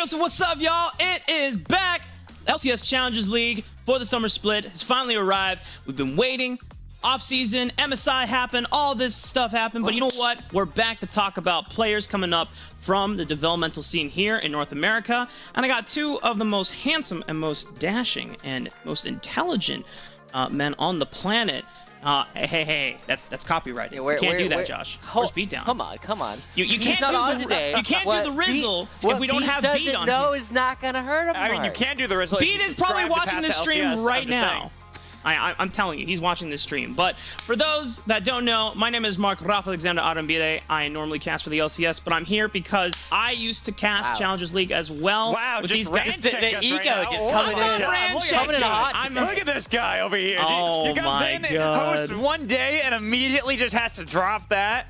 So what's up, y'all? It is back. LCS Challengers League for the summer split has finally arrived. We've been waiting. Off-season, MSI happened, all this stuff happened, but you know what? We're back to talk about players coming up from the developmental scene here in North America, and I got two of the most handsome and most dashing and most intelligent men on the planet. Hey, that's copyrighted. Yeah, you can't do that, Josh. Where's Beatdown? Come on. You can't not do on the today. You can't do the Rizzle if we don't have Beat on. No, is not gonna hurt him. I mean, you can do the Rizzle. Beat is probably watching this stream right now. I'm telling you, he's watching this stream. But for those that don't know, my name is Mark Rafa Alexander Arambide. I normally cast for the LCS, but I'm here because I used to cast Challengers League as well. Wow, with just these guys. the ego right just coming in hot. Look at this guy over here. Oh, he comes in and hosts one day and immediately just has to drop that.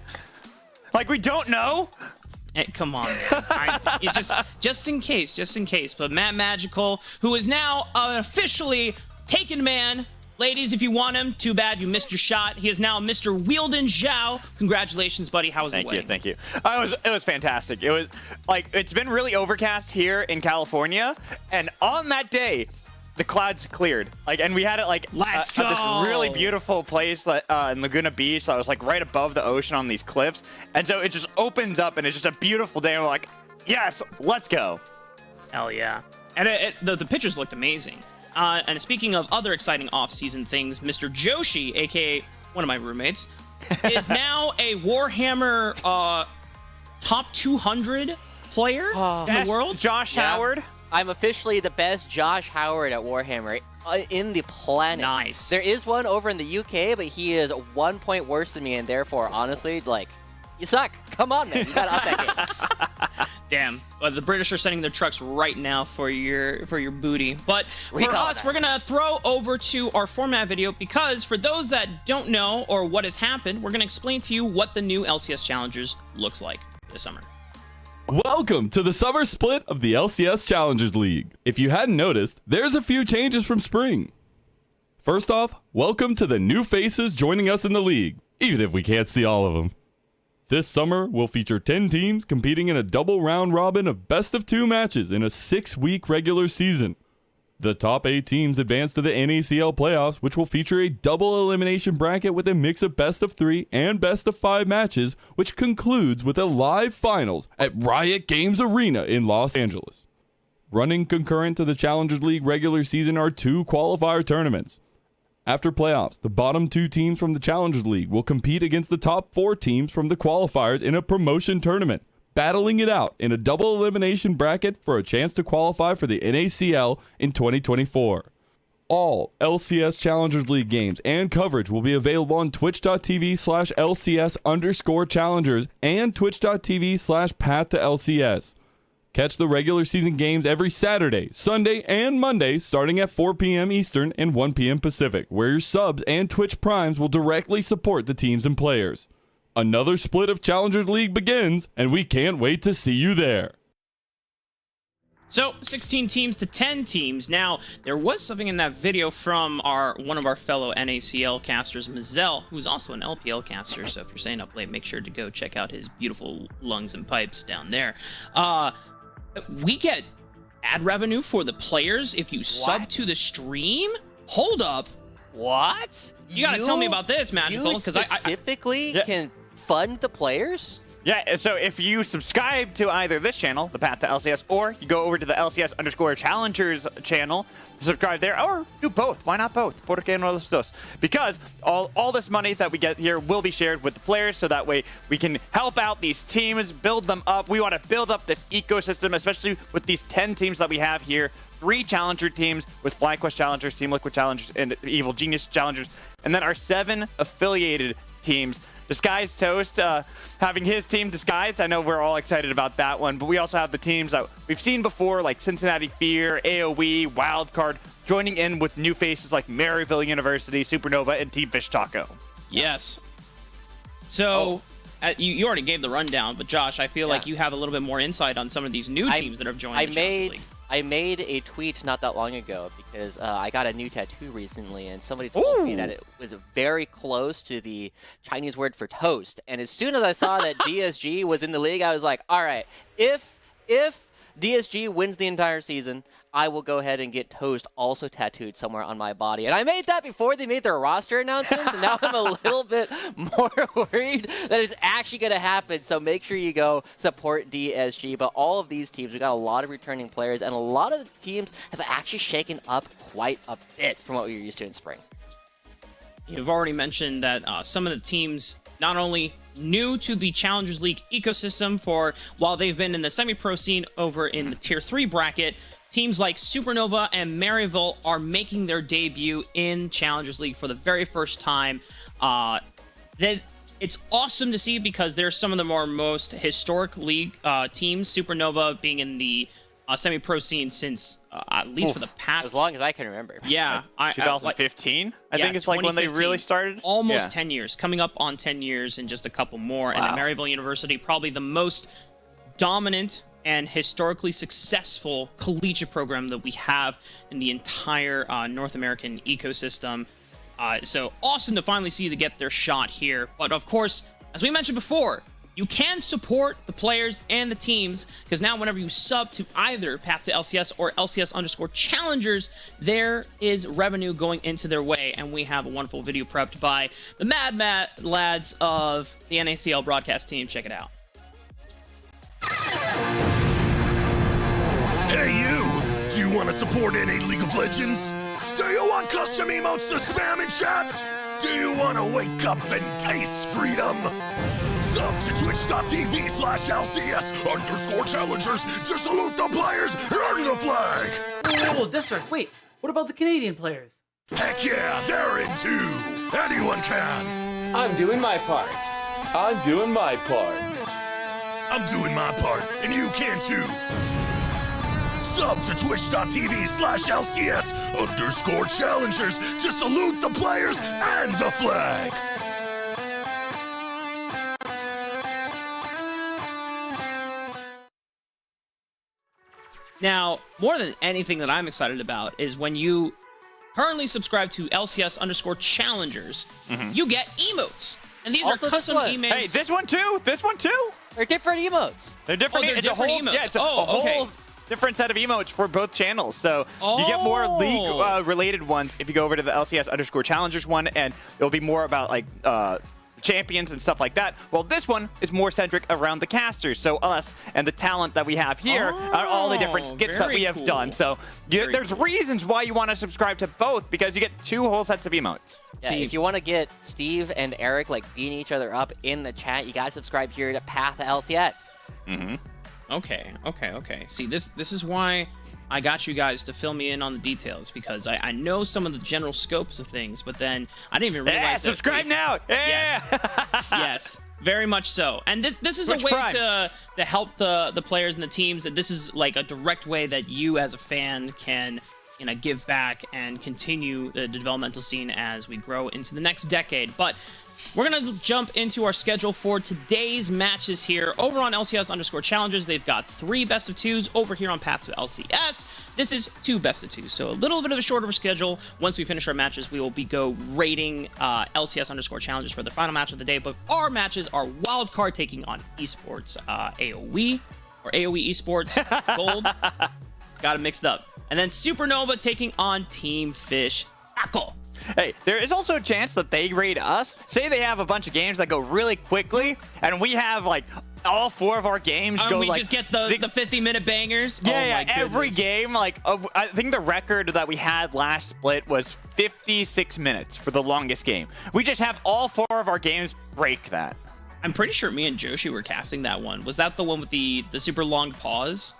Like, we don't know? Hey, come on, man. just in case. But Matt Magical, who is now officially taken man. Ladies, if you want him, too bad you missed your shot. He is now Mr. Wielden Zhao. Congratulations, buddy. How was the wedding? Thank you. It was fantastic. It was like, it's been really overcast here in California, and on that day, the clouds cleared. Like, and we had it like at this really beautiful place in Laguna Beach that was like right above the ocean on these cliffs, and so it just opens up, and it's just a beautiful day. And we're like, yes, let's go. Hell yeah! And the pictures looked amazing. And speaking of other exciting off-season things, Mr. Joshi, aka one of my roommates, is now a Warhammer top 200 player in the world. Josh Howard. I'm officially the best Josh Howard at Warhammer in the planet. Nice. There is one over in the UK, but he is 1 point worse than me, and therefore, honestly, like, you suck. Come on, man. You gotta up that game. Damn. Well, the British are sending their trucks right now for your booty. But for us, we're going to throw over to our format video because for those that don't know or what has happened, we're going to explain to you what the new LCS Challengers looks like this summer. Welcome to the summer split of the LCS Challengers League. If you hadn't noticed, there's a few changes from spring. First off, welcome to the new faces joining us in the league, even if we can't see all of them. This summer will feature 10 teams competing in a double round robin of best of 2 matches in a 6-week regular season. The top 8 teams advance to the NACL playoffs, which will feature a double elimination bracket with a mix of best of 3 and best of 5 matches, which concludes with a live finals at Riot Games Arena in Los Angeles. Running concurrent to the Challengers League regular season are 2 qualifier tournaments. After playoffs, the bottom 2 teams from the Challengers League will compete against the top 4 teams from the qualifiers in a promotion tournament, battling it out in a double elimination bracket for a chance to qualify for the NACL in 2024. All LCS Challengers League games and coverage will be available on twitch.tv/LCS_challengers and twitch.tv/path-to-LCS. Catch the regular season games every Saturday, Sunday, and Monday starting at 4 p.m. Eastern and 1 p.m. Pacific, where your subs and Twitch Primes will directly support the teams and players. Another split of Challengers League begins, and we can't wait to see you there. So, 16 teams to 10 teams. Now, there was something in that video from one of our fellow NACL casters, Mazel, who's also an LPL caster, so if you're staying up late, make sure to go check out his beautiful lungs and pipes down there. We get ad revenue for the players if you sub to the stream? Hold up. What? You gotta tell me about this, Magical. You specifically can fund the players? Yeah, so if you subscribe to either this channel, the Path to LCS, or you go over to the LCS_Challengers channel, subscribe there, or do both. Why not both? ¿Por qué no los dos? Because all this money that we get here will be shared with the players, so that way we can help out these teams, build them up. We want to build up this ecosystem, especially with these 10 teams that we have here. 3 Challenger teams with FlyQuest Challengers, Team Liquid Challengers, and Evil Genius Challengers, and then our 7 affiliated teams. Disguised Toast having his team Disguised. I know we're all excited about that one, but we also have the teams that we've seen before, like Cincinnati Fear, AOE, Wildcard, joining in with new faces like Maryville University, Supernova, and Team Fish Taco. Yes. So, you already gave the rundown, but Josh, I feel like you have a little bit more insight on some of these new teams that have joined the Challengers League. I made a tweet not that long ago because I got a new tattoo recently, and somebody told me that it was very close to the Chinese word for toast. And as soon as I saw that DSG was in the league, I was like, all right, if DSG wins the entire season, I will go ahead and get Toast also tattooed somewhere on my body. And I made that before they made their roster announcements, and now I'm a little bit more worried that it's actually going to happen. So make sure you go support DSG. But all of these teams, we got a lot of returning players, and a lot of the teams have actually shaken up quite a bit from what we were used to in spring. You've already mentioned that some of the teams not only new to the Challengers League ecosystem while they've been in the semi-pro scene over in the Tier 3 bracket, teams like Supernova and Maryville are making their debut in Challengers League for the very first time. It's awesome to see because they're some of the most historic league teams, Supernova being in the semi-pro scene since at least for the past... As long as I can remember. Yeah. 2015, I think it's like when they really started. Almost 10 years. Coming up on 10 years and just a couple more. Wow. And at Maryville University, probably the most dominant and historically successful collegiate program that we have in the entire North American ecosystem. So awesome to finally see to get their shot here. But of course, as we mentioned before, you can support the players and the teams, because now whenever you sub to either Path to LCS or LCS_Challengers, there is revenue going into their way, and we have a wonderful video prepped by the Mad lads of the NACL broadcast team. Check it out. Hey you! Do you want to support NA League of Legends? Do you want custom emotes to spam in chat? Do you want to wake up and taste freedom? Sub to twitch.tv/LCS_Challengers to salute the players and the flag! Oh, Distress, wait, what about the Canadian players? Heck yeah, they're in too! Anyone can! I'm doing my part. I'm doing my part. I'm doing my part, and you can too! Sub to twitch.tv/LCS_Challengers to salute the players and the flag! Now, more than anything that I'm excited about is when you currently subscribe to LCS_Challengers, you get emotes. And these Also are custom this one. emotes. Hey, this one too. This one too. They're different emotes. They're different. Oh, they're it's different a whole, emotes. Yeah, it's a Oh, whole okay. different set of emotes for both channels. So you get more league related ones if you go over to the LCS_Challengers one, and it'll be more about like champions and stuff like that. Well, this one is more centric around the casters, so us and the talent that we have here are all the different skits that we have done. So there's reasons why you want to subscribe to both, because you get two whole sets of emotes. Yeah, if you want to get Steve and Eric like beating each other up in the chat, you gotta subscribe here to Path to LCS. Okay. See, this is why I got you guys to fill me in on the details, because I know some of the general scopes of things, but then I didn't even realize that. Subscribe now! Yeah! Yes, very much so. And this is Twitch a way Prime. to help the players and the teams. And this is like a direct way that you as a fan can give back and continue the developmental scene as we grow into the next decade. But we're going to jump into our schedule for today's matches here. Over on LCS_Challengers, they've got 3 best of 2s. Over here on Path to LCS, this is 2 best of 2s. So a little bit of a shorter schedule. Once we finish our matches, we will go rating LCS_Challengers for the final match of the day. But our matches are Wildcard taking on Esports AOE, or AOE Esports Gold. Got it mixed up. And then Supernova taking on Team Fish Tackle. Hey, there is also a chance that they raid us. Say they have a bunch of games that go really quickly, and we have like all 4 of our games go we like just get the 50-minute bangers. Yeah, Oh my every goodness. game. Like I think the record that we had last split was 56 minutes for the longest game. We just have all 4 of our games break that. I'm pretty sure me and Joshi were casting that one. Was that the one with the super long pause?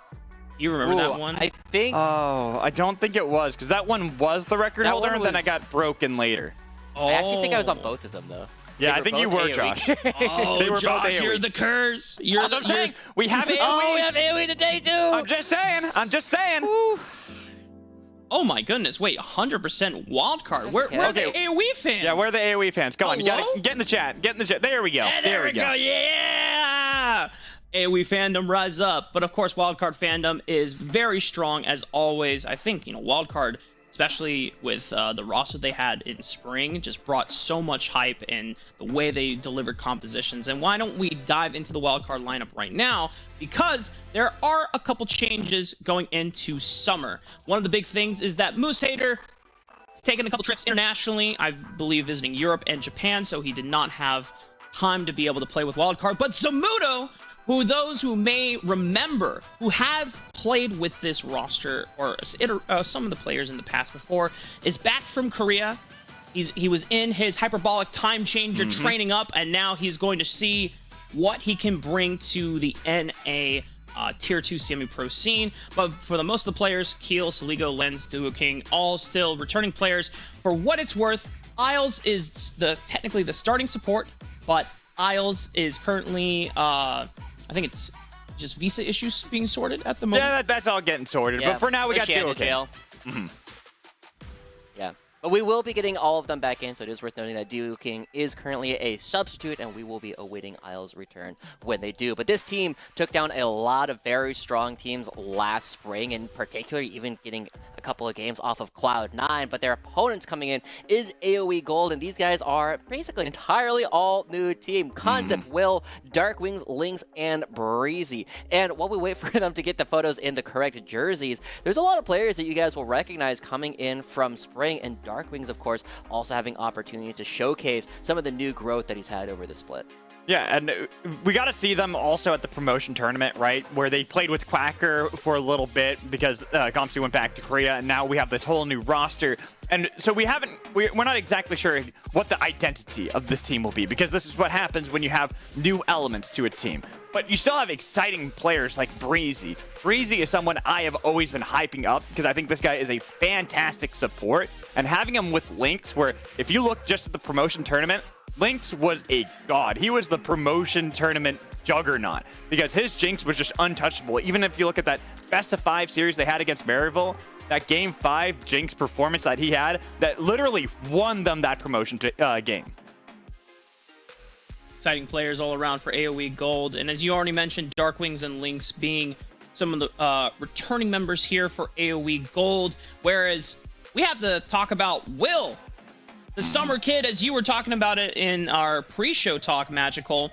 You remember that one? I think. Oh, I don't think it was, because that one was the record That holder, one and then I was- got broken later. I actually think I was on both of them though. Yeah, They I think you both were, AOE. Josh. Oh, They were both Josh, AOE. you're the curse. You're That's what I'm saying. We have AOE. Oh, we have AOE today too. I'm just saying. Oh my goodness! Wait, 100% wildcard. Where's the Okay. AOE fans? Yeah, we're the AOE fans. Come on, you Hello? gotta get in the chat. Get in the chat. There we go. Yeah, there we go. Yeah. AOE fandom rise up. But of course, wildcard fandom is very strong as always. I think wildcard especially with the roster they had in spring, just brought so much hype and the way they delivered compositions. And why don't we dive into the wildcard lineup right now? Because there are a couple changes going into summer. One of the big things is that Moose Hater has taken a couple trips internationally, I believe visiting Europe and Japan, so he did not have time to be able to play with wildcard. But Zamudo, who those who may remember, who have played with this roster or some of the players in the past before, is back from Korea. He was in his hyperbolic time changer training up, and now he's going to see what he can bring to the NA Tier 2 semi-pro scene. But for the most of the players, Keel, Saligo, Lens, Duo King, all still returning players. For what it's worth, Isles is technically the starting support, but Isles is currently, I think it's just visa issues being sorted at the moment. Yeah, that's all getting sorted. Yeah, But for now, we got Duo King. Yeah. But we will be getting all of them back in, so it is worth noting that Duo King is currently a substitute, and we will be awaiting Isles' return when they do. But this team took down a lot of very strong teams last spring, in particular even getting a couple of games off of Cloud9, but their opponents coming in is AOE Gold, and these guys are basically an entirely all-new team. Concept, Will, Dark Wings, Lynx, and Breezy. And while we wait for them to get the photos in the correct jerseys, there's a lot of players that you guys will recognize coming in from spring, and Dark Wings, of course, also having opportunities to showcase some of the new growth that he's had over the split. Yeah, and we got to see them also at the promotion tournament, right? Where they played with Quacker for a little bit because Gomsi went back to Korea, and now we have this whole new roster. And so we're not exactly sure what the identity of this team will be, because this is what happens when you have new elements to a team. But you still have exciting players like Breezy. Breezy is someone I have always been hyping up because I think this guy is a fantastic support. And having him with Lynx, where if you look just at the promotion tournament, Lynx was a god. He was the promotion tournament juggernaut because his Jinx was just untouchable. Even if you look at that best of 5 series they had against Maryville, that game 5 Jinx performance that he had, that literally won them that promotion game. Exciting players all around for AOE Gold. And as you already mentioned, Darkwings and Lynx being some of the returning members here for AOE Gold. Whereas we have to talk about Will, the summer kid, as you were talking about it in our pre-show talk, Magical.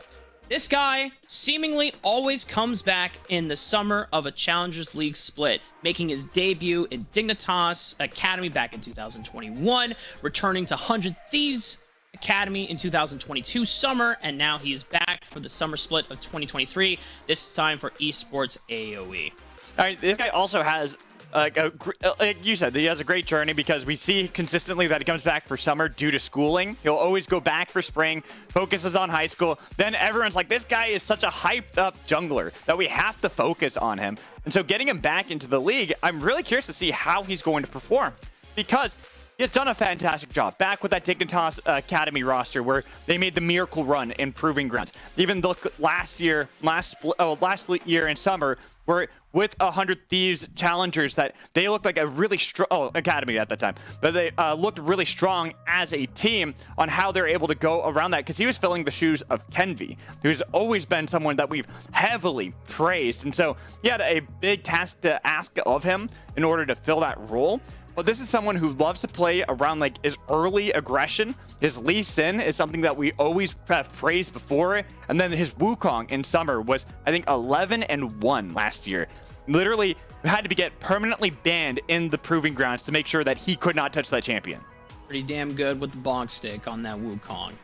This guy seemingly always comes back in the summer of a Challengers League split, making his debut in Dignitas Academy back in 2021, returning to 100 Thieves Academy in 2022 summer, and now he is back for the summer split of 2023, this time for Esports AOE. All right, this guy also has like you said, he has a great journey because we see consistently that he comes back for summer due to schooling. He'll always go back for spring, focuses on high school. Then everyone's like, this guy is such a hyped up jungler that we have to focus on him. And so getting him back into the league, I'm really curious to see how he's going to perform because he has done a fantastic job back with that Dignitas Academy roster where they made the miracle run in Proving Grounds. Even look last year in summer, where with 100 Thieves Challengers, that they looked like a really strong Academy at that time, but they looked really strong as a team on how they're able to go around that because he was filling the shoes of Kenvi, who's always been someone that we've heavily praised. And so he had a big task to ask of him in order to fill that role. But this is someone who loves to play around like his early aggression. His Lee Sin is something that we always have praised before. And then his Wukong in summer was, I think, 11-1 last year. Literally had to get permanently banned in the Proving Grounds to make sure that he could not touch that champion. Pretty damn good with the bonk stick on that Wukong.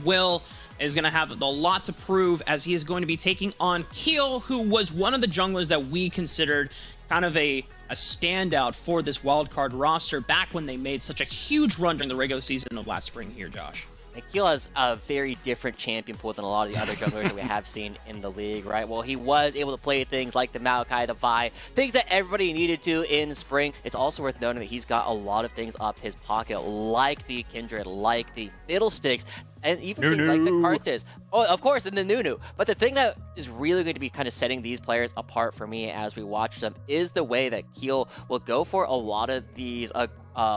Will is going to have a lot to prove as he is going to be taking on Keel, who was one of the junglers that we considered kind of a standout for this wildcard roster back when they made such a huge run during the regular season of last spring here, Josh. Keel has a very different champion pool than a lot of the other junglers that we have seen in the league, right? Well, he was able to play things like the Maokai, the Vi, things that everybody needed to in spring. It's also worth noting that he's got a lot of things up his pocket, like the Kindred, like the Fiddlesticks, and even things like the Karthus. Oh, of course, and the Nunu. But the thing that is really going to be kind of setting these players apart for me as we watch them is the way that Keel will go for a lot of these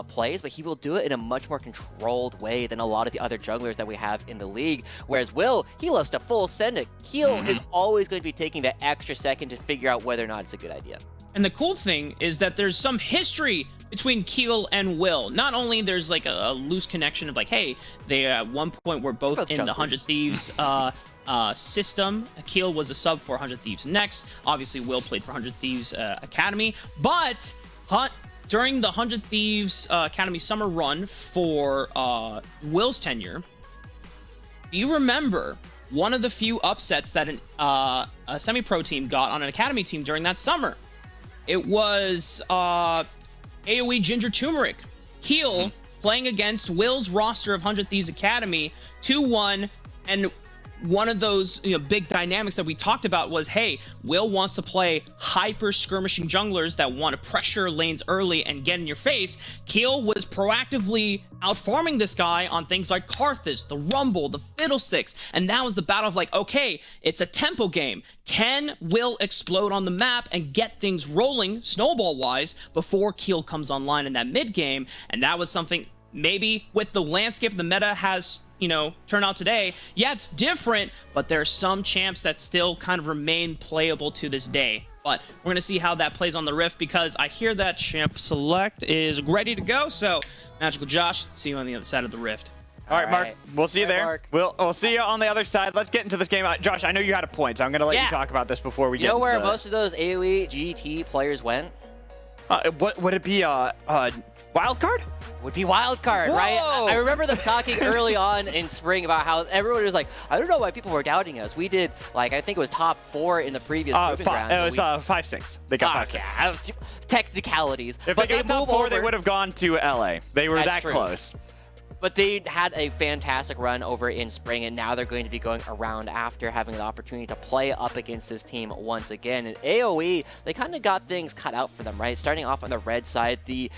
plays, but he will do it in a much more controlled way than a lot of the other junglers that we have in the league. Whereas Will, he loves to full send it. Keel is always going to be taking that extra second to figure out whether or not it's a good idea. And the cool thing is that there's some history between Keel and Will. Not only there's like a loose connection of like, hey, they at one point were both in the 100 Thieves system. Keel was a sub for 100 Thieves Next. Obviously, Will played for 100 Thieves Academy. But during the 100 Thieves Academy summer run for Will's tenure, do you remember one of the few upsets that a semi-pro team got on an academy team during that summer? It was AOE Ginger Turmeric. Keel playing against Will's roster of 100 Thieves Academy 2-1, and one of those big dynamics that we talked about was, hey, Will wants to play hyper skirmishing junglers that want to pressure lanes early and get in your face. Keel was proactively outfarming this guy on things like Karthus, the Rumble, the Fiddlesticks, and that was the battle of like, okay, it's a tempo game. Can Will explode on the map and get things rolling snowball-wise before Keel comes online in that mid game? And that was something maybe with the landscape the meta has turn out today, yeah, it's different, but there's some champs that still kind of remain playable to this day. But we're going to see how that plays on the Rift, because I hear that champ select is ready to go. So, Magical Josh, see you on the other side of the Rift. All right, Mark, we'll see you there. Mark. We'll see you on the other side. Let's get into this game. Josh, I know you had a point, so I'm going to let you talk about this before we get into where most of those AOE GT players went? What would it be? Wildcard? Would be Wildcard, right? I remember them talking early on in spring about how everyone was like, I don't know why people were doubting us. We did, like, I think it was top 4 in the previous proving rounds. It was 5-6. They got 5-6. Yeah, technicalities. If they got top 4, they would have gone to LA. They were that close. But they had a fantastic run over in spring, and now they're going to be going around after having the opportunity to play up against this team once again. And AOE, they kind of got things cut out for them, right? Starting off on the red side, the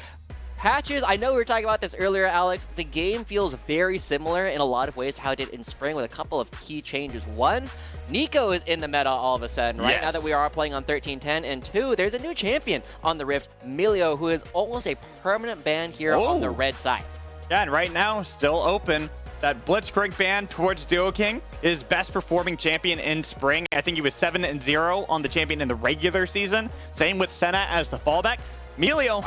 patches, I know we were talking about this earlier, Alex. The game feels very similar in a lot of ways to how it did in spring, with a couple of key changes. One, Nico is in the meta all of a sudden, right? Now that we are playing on 13-10. And two, there's a new champion on the Rift, Melio, who is almost a permanent ban here on the red side. Yeah, and right now, still open. That Blitzcrank ban towards Duo King is best performing champion in spring. I think he was 7-0 on the champion in the regular season. Same with Senna as the fallback. Melio,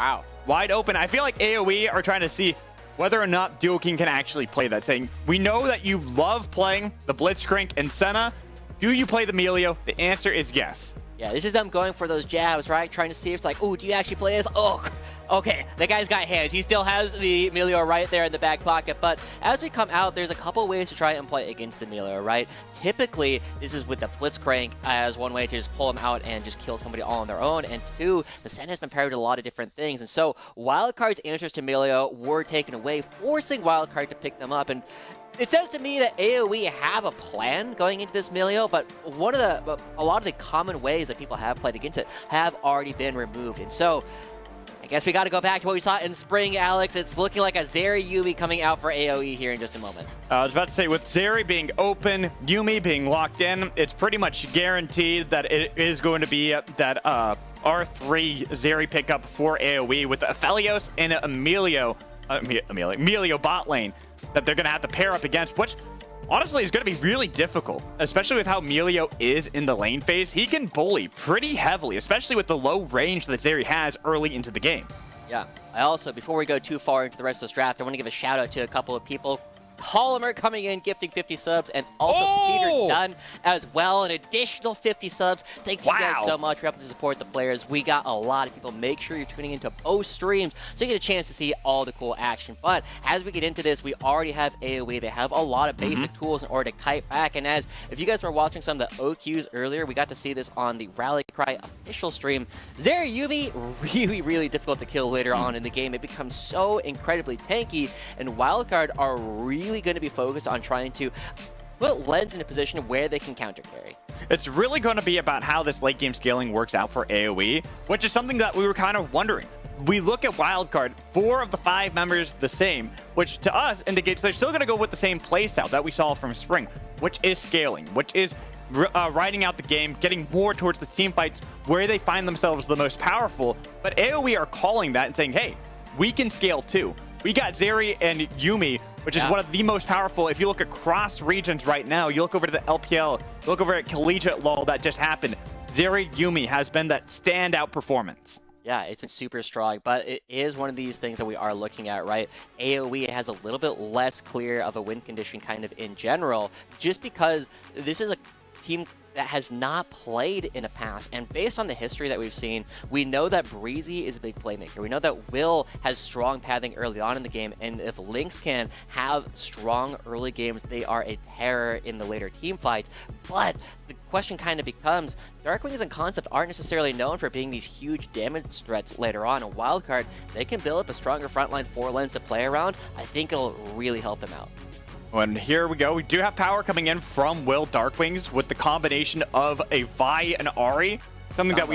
wide open. I feel like AOE are trying to see whether or not Duo King can actually play that, saying, we know that you love playing the Blitzcrank and Senna. Do you play the Melio? The answer is yes. Yeah, this is them going for those jabs, right? Trying to see if it's like, oh, do you actually play this? Oh, okay, the guy's got hands. He still has the Melio right there in the back pocket. But as we come out, there's a couple ways to try and play against the Melio, right? Typically, this is with the Blitzcrank as one way to just pull them out and just kill somebody all on their own. And two, the Senna has been paired with a lot of different things. And so Wildcard's answers to Melio were taken away, forcing Wildcard to pick them up. And it says to me that AOE have a plan going into this Melio, but a lot of the common ways that people have played against it have already been removed. And so I guess we got to go back to what we saw in spring, Alex. It's looking like a Zeri Yuumi coming out for AOE here in just a moment. I was about to say, with Zeri being open, Yuumi being locked in, it's pretty much guaranteed that it is going to be that R3 Zeri pickup for AOE with Aphelios and Melio bot lane that they're going to have to pair up against, which honestly is going to be really difficult, especially with how Melio is in the lane phase. He can bully pretty heavily, especially with the low range that Zeri has early into the game. Yeah, I also, before we go too far into the rest of this draft, I want to give a shout out to a couple of people. Polymer coming in, gifting 50 subs, and also Peter Dunn as well, an additional 50 subs. Thank you guys so much for helping to support the players. We got a lot of people. Make sure you're tuning into both streams so you get a chance to see all the cool action. But as we get into this, we already have AOE. They have a lot of basic tools in order to kite back. And as if you guys were watching some of the OQs earlier, we got to see this on the Rally Cry official stream. Zeri Yuumi, really, really difficult to kill later on in the game. It becomes so incredibly tanky, and Wildcard are really going to be focused on trying to put Lens in a position where they can counter carry. It's really going to be about how this late game scaling works out for AOE, which is something that we were kind of wondering. We look at Wildcard, 4 of the 5 members the same, which to us indicates they're still going to go with the same playstyle that we saw from spring, which is scaling, which is riding out the game, getting more towards the team fights where they find themselves the most powerful. But AOE are calling that and saying, hey, we can scale too. We got Zeri and Yuumi, which is one of the most powerful. If you look across regions right now, you look over to the LPL, you look over at Collegiate LoL that just happened. Zeri Yumi has been that standout performance. Yeah, it's been super strong, but it is one of these things that we are looking at, right? AOE has a little bit less clear of a win condition kind of in general, just because this is a team that has not played in the past. And based on the history that we've seen, we know that Breezy is a big playmaker. We know that Will has strong pathing early on in the game. And if Lynx can have strong early games, they are a terror in the later team fights. But the question kind of becomes, Darkwings and Concept aren't necessarily known for being these huge damage threats later on. A Wildcard, they can build up a stronger frontline 4 lanes to play around. I think it'll really help them out. And here we go. We do have power coming in from Will Darkwings with the combination of a Vi and Ahri. Something that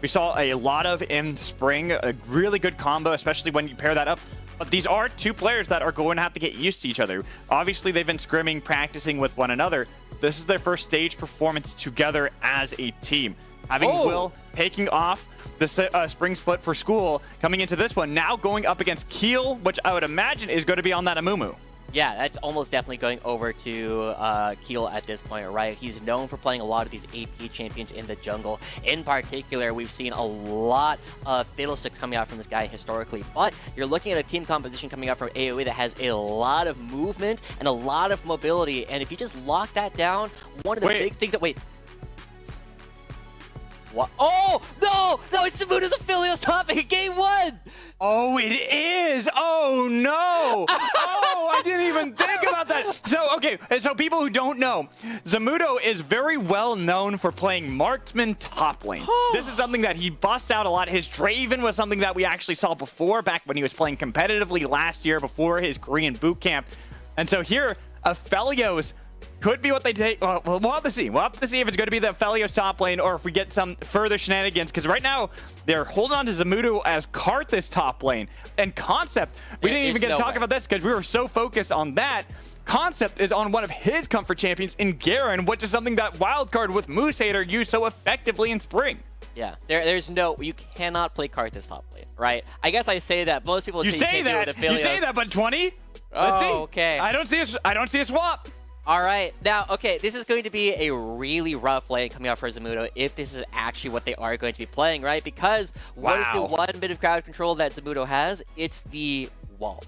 we saw a lot of in spring. A really good combo, especially when you pair that up. But these are two players that are going to have to get used to each other. Obviously, they've been scrimming, practicing with one another. This is their first stage performance together as a team. Having Will taking off the spring split for school, coming into this one, now going up against Keel, which I would imagine is going to be on that Amumu. Yeah, that's almost definitely going over to Keel at this point, right? He's known for playing a lot of these AP champions in the jungle. In particular, we've seen a lot of Fiddlesticks coming out from this guy historically, but you're looking at a team composition coming out from AOE that has a lot of movement and a lot of mobility, and if you just lock that down, one of the big things that... What? Oh, no, it's Zamudo's Aphelios topic in game 1! Oh, it is! Oh, no! Oh, I didn't even think about that! So, okay, so people who don't know, Zamudo is very well known for playing marksman top lane. This is something that he busts out a lot. His Draven was something that we actually saw before, back when he was playing competitively last year before his Korean boot camp. And so here, Aphelios could be what they take. Well, we'll have to see. We'll have to see if it's going to be the Aphelios top lane or if we get some further shenanigans. Because right now, they're holding on to Zamudo as Karthus top lane. And Concept, we didn't even get to talk about this because we were so focused on that. Concept is on one of his comfort champions in Garen, which is something that Wildcard with Moose Hater used so effectively in spring. Yeah, there's no, you cannot play Karthus top lane, right? I guess I say that. Most people say that. You say that, but 20? Let's see. Okay. I don't see a swap. All right, now, okay, this is going to be a really rough lane coming out for Zamudo if this is actually what they are going to be playing, right? Because what is the one bit of crowd control that Zamudo has? It's the wall.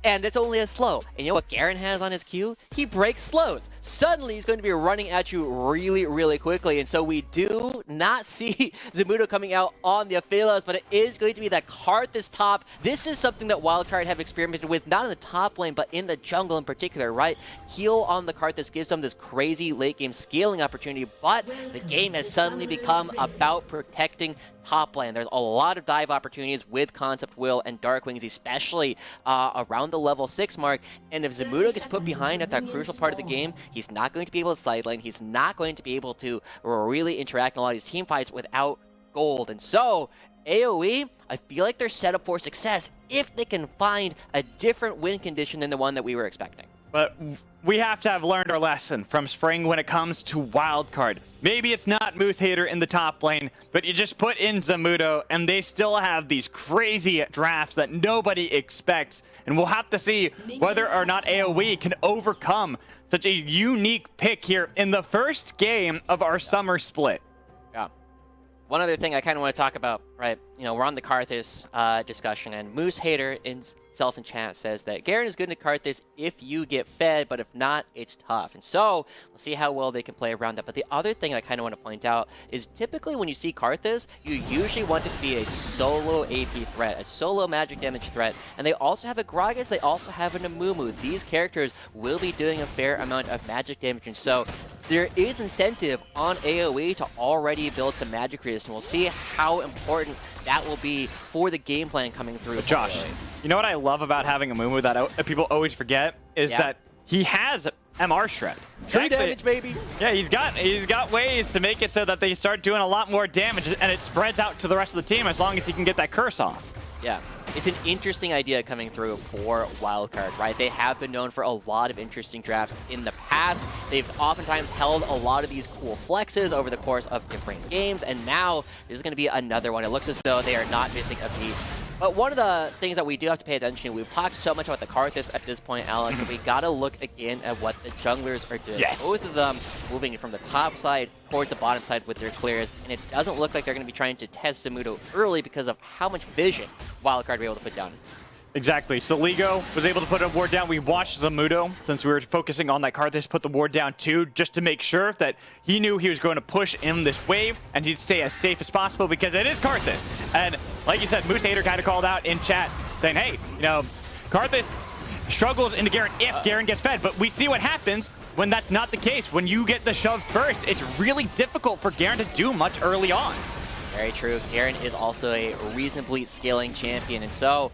And it's only a slow. And you know what Garen has on his Q? He breaks slows. Suddenly, he's going to be running at you really, really quickly. And so we do not see Zamudo coming out on the Aphelios, but it is going to be that Karthus top. This is something that Wildcard have experimented with, not in the top lane, but in the jungle in particular, right? Heal on the Karthus gives them this crazy late game scaling opportunity, but the game has suddenly become about protecting top lane. There's a lot of dive opportunities with Concept, Will, and Darkwings, especially around the level 6 mark. And if Zamudo gets put behind at that crucial part of the game, he's not going to be able to side lane. He's not going to be able to really interact in a lot of these team fights without gold. And so, AOE, I feel like they're set up for success if they can find a different win condition than the one that we were expecting. But we have to have learned our lesson from spring when it comes to Wildcard. Maybe it's not Moose Hater in the top lane, but you just put in Zamudo, and they still have these crazy drafts that nobody expects. And we'll have to see whether or not AOE can overcome such a unique pick here in the first game of our summer split. Yeah. One other thing I kind of want to talk about, right? You know, we're on the Karthus discussion, and Moose Hater in chat says that Garen is good in Karthus if you get fed, but if not, it's tough. And so we'll see how well they can play around that. But the other thing I kind of want to point out is typically when you see Karthus, you usually want it to be a solo AP threat, a solo magic damage threat. And they also have a Gragas, they also have an Amumu. These characters will be doing a fair amount of magic damage. And so there is incentive on AoE to already build some magic resistance. We'll see how important that will be for the game plan coming through. But Josh, you know what I love about having a Amumu that people always forget is that he has MR Shred. True damage, baby. Yeah, he's got ways to make it so that they start doing a lot more damage, and it spreads out to the rest of the team as long as he can get that curse off. Yeah, it's an interesting idea coming through for Wildcard, right? They have been known for a lot of interesting drafts in the past. They've oftentimes held a lot of these cool flexes over the course of different games, and now there's going to be another one. It looks as though they are not missing a beat. But one of the things that we do have to pay attention to, we've talked so much about the Karthus at this point, Alex, that we gotta look again at what the junglers are doing. Yes. Both of them moving from the top side towards the bottom side with their clears, and it doesn't look like they're going to be trying to test Zamudo early because of how much vision Wildcard be able to put down. Exactly. Soligo was able to put a ward down. We watched Zamudo, since we were focusing on that Karthus, put the ward down too, just to make sure that he knew he was going to push in this wave and he'd stay as safe as possible because it is Karthus. And like you said, Moose Hater kind of called out in chat saying, hey, you know, Karthus struggles into Garen if Garen gets fed, but we see what happens when that's not the case. When you get the shove first, it's really difficult for Garen to do much early on. Very true. Garen is also a reasonably scaling champion, and so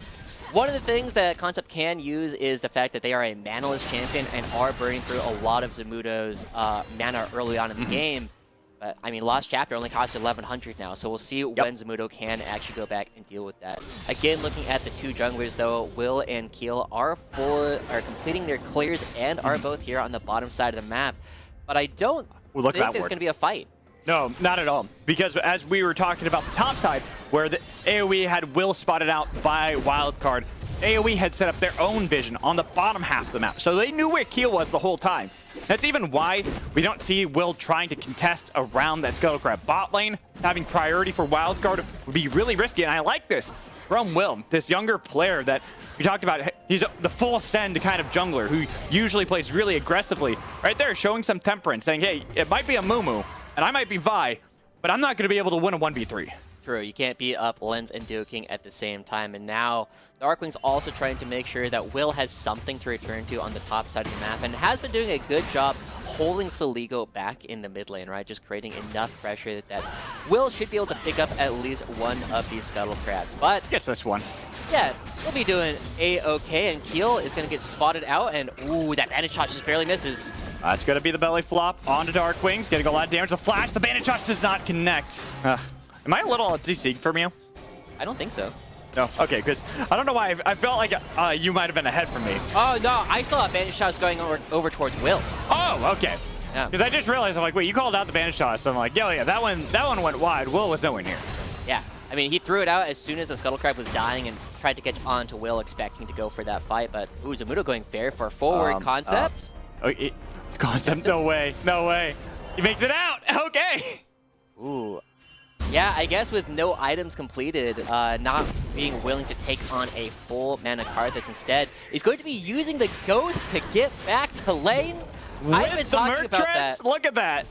one of the things that Concept can use is the fact that they are a manaless champion and are burning through a lot of Zamudo's mana early on in the game. But, I mean, Lost Chapter only costs 1,100 now, so we'll see when Zamudo can actually go back and deal with that. Again, looking at the two junglers, though, Will and Keel are completing their clears and are both here on the bottom side of the map. But I don't think there's going to be a fight. No, not at all. Because as we were talking about the top side, where the AOE had Will spotted out by Wildcard, AOE had set up their own vision on the bottom half of the map. So they knew where Keel was the whole time. That's even why we don't see Will trying to contest around that Scuttlecrab bot lane. Having priority for Wildcard would be really risky, and I like this from Will, this younger player that we talked about. He's the full send kind of jungler who usually plays really aggressively. Right there, showing some temperance, saying, hey, it might be a Mumu, and I might be Vi, but I'm not going to be able to win a 1v3. True, you can't beat up Lens and Duking at the same time, and now Darkwing's also trying to make sure that Will has something to return to on the top side of the map, and has been doing a good job holding Soligo back in the mid lane, right? Just creating enough pressure that Will should be able to pick up at least one of these Scuttle Crabs. But Yes, this one. yeah, he'll be doing A-okay, and Keel is going to get spotted out, and ooh, that bandage shot just barely misses. It's going to be the belly flop onto Darkwing's. Getting a lot of damage. The flash, the bandage shot does not connect. Am I a little DC from you? I don't think so. No. Okay, because I don't know why. I felt like you might have been ahead from me. Oh, no, I saw bandage shots going over towards Will. Oh, okay. Yeah. Because I just realized, I'm like, wait, you called out the bandage shot. So I'm like, yeah, that one went wide. Will was nowhere near. Yeah, I mean, he threw it out as soon as the Scuttle Crab was dying and tried to catch on to Will, expecting to go for that fight. But, ooh, Zamudo going fair for forward concept. Concept? No way. No way. He makes it out. Okay. Ooh. Yeah, I guess with no items completed, not being willing to take on a full mana Karthus instead, is going to be using the Ghost to get back to lane. I've been talking about that. Look at that.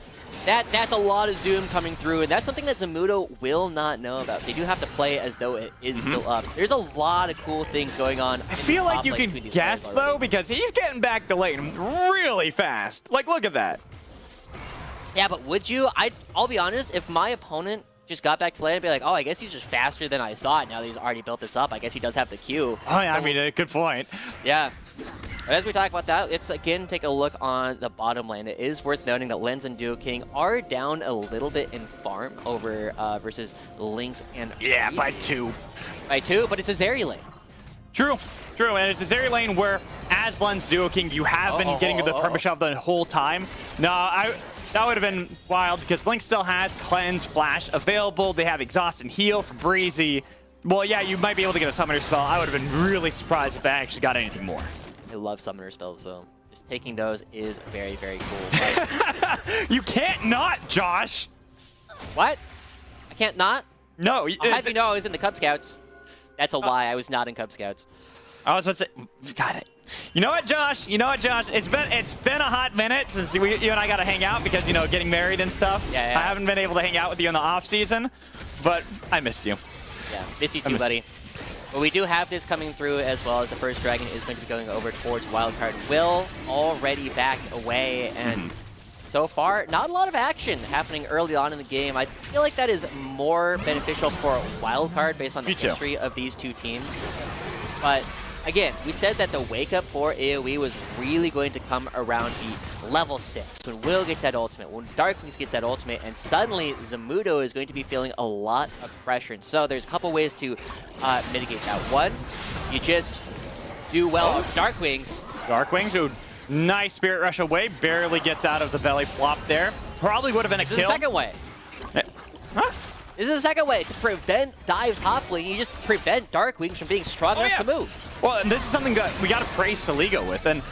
That's a lot of zoom coming through, and that's something that Zamudo will not know about. So you do have to play as though it is still up. There's a lot of cool things going on. I feel like you can guess, though, because he's getting back to lane really fast. Like, look at that. Yeah, but would you? I'll be honest, if my opponent just got back to lane, I'd be like, oh, I guess he's just faster than I thought. Now that he's already built this up, I guess he does have the Q. Oh, yeah, I mean, good point. Yeah. But as we talk about that, let's again take a look on the bottom lane. It is worth noting that Lens and Duking are down a little bit in farm over versus Lynx and Yeah, Reese. by 2. By 2, but it's a Zeri lane. True, and it's a Zeri lane where, as Lens Duking, you have been getting the perma shove the whole time. No, that would have been wild because Lynx still has Cleanse, Flash available. They have Exhaust and Heal for Breezy. Well, yeah, you might be able to get a Summoner spell. I would have been really surprised if they actually got anything more. I love Summoner spells, though. Just taking those is very, very cool. You can't not, Josh. What? I can't not? No. I'll have you know I was in the Cub Scouts. That's a lie. I was not in Cub Scouts. I was about to say, got it. You know what, Josh? It's been a hot minute since you and I got to hang out because, getting married and stuff. Yeah. I haven't been able to hang out with you in the off season, but I missed you. Yeah, miss you too, buddy. But we do have this coming through as well, as the first dragon is going to be going over towards Wildcard. Will already backed away, and so far, not a lot of action happening early on in the game. I feel like that is more beneficial for Wildcard based on the history of these two teams. But again, we said that the wake up for AOE was really going to come around the level 6, when Will gets that ultimate, when Darkwings gets that ultimate, and suddenly Zamudo is going to be feeling a lot of pressure. And so there's a couple ways to mitigate that. One, you just do well with Darkwings. Darkwings, who nice Spirit Rush away, barely gets out of the belly flop there. Probably would have been a This kill. is the second way. Huh? This is the second way to prevent dive top lane. You just prevent Darkwings from being strong enough to move. Well, and this is something that we got to praise Soligo with, and